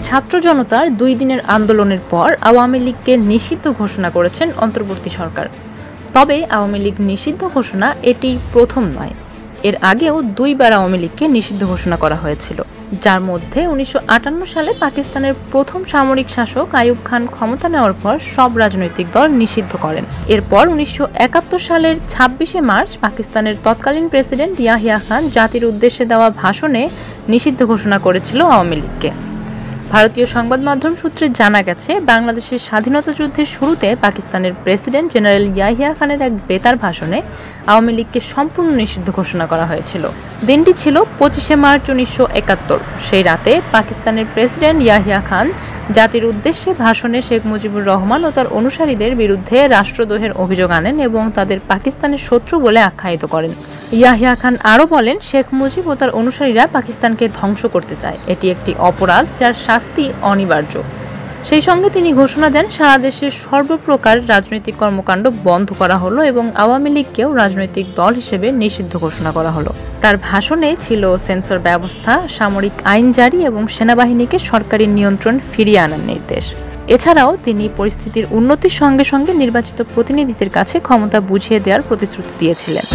ছাত্র জনতার 2 দিনের আন্দোলনের পর আওয়ামী লীগকে নিষিদ্ধ ঘোষণা করেছেন অন্তর্বর্তী সরকার। তবে আওয়ামী লীগ নিষিদ্ধ ঘোষণা এটি প্রথম নয়। এর আগেও 2 বার আওয়ামী লীগকে নিষিদ্ধ ঘোষণা করা হয়েছিল, যার মধ্যে 1958 সালে পাকিস্তানের প্রথম সামরিক শাসক আইয়ুব খান ক্ষমতা নেওয়ার পর সব রাজনৈতিক দল নিষিদ্ধ করেন। এরপর 1971 সালের 26শে মার্চ পাকিস্তানের তৎকালীন প্রেসিডেন্ট ইয়াহিয়া খান জাতির উদ্দেশ্যে দেওয়া ভাষণে নিষিদ্ধ ঘোষণা করেছিল আওয়ামী লীগকে। ভারতীয় সংবাদ মাধ্যম সূত্রে জানা গেছে, বাংলাদেশের স্বাধীনতা যুদ্ধের শুরুতে পাকিস্তানের প্রেসিডেন্ট জেনারেল ইয়াহিয়া খানের এক বেতার ভাষণে আওয়ামী লীগকে সম্পূর্ণ নিষিদ্ধ ঘোষণা করা হয়েছিল। দিনটি ছিল 25শে মার্চ 1971। সেই রাতে পাকিস্তানের প্রেসিডেন্ট ইয়াহিয়া খান জাতির উদ্দেশ্যে ভাষণে শেখ মুজিবুর রহমান ও তার অনুসারীদের বিরুদ্ধে রাষ্ট্রদ্রোহের অভিযোগ আনেন এবং তাদের পাকিস্তানের শত্রু বলে আখ্যায়িত করেন। ইয়াহিয়া খান আরও বলেন, শেখ মুজিব ও তার অনুসারীরা পাকিস্তানকে ধ্বংস করতে চায়, এটি একটি অপরাধ যার শাস্তি অনিবার্য। সেই সঙ্গে তিনি ঘোষণা দেন, সারা দেশের সর্বপ্রকার রাজনৈতিক কর্মকাণ্ড বন্ধ করা হলো এবং আওয়ামী লীগকেও রাজনৈতিক দল হিসেবে নিষিদ্ধ ঘোষণা করা হলো। তার ভাষণে ছিল সেন্সর ব্যবস্থা, সামরিক আইন জারি এবং সেনাবাহিনীকে সরকারি নিয়ন্ত্রণ ফিরিয়ে আনার নির্দেশ। এছাড়াও তিনি পরিস্থিতির উন্নতির সঙ্গে সঙ্গে নির্বাচিত প্রতিনিধিদের কাছে ক্ষমতা বুঝিয়ে দেওয়ার প্রতিশ্রুতি দিয়েছিলেন।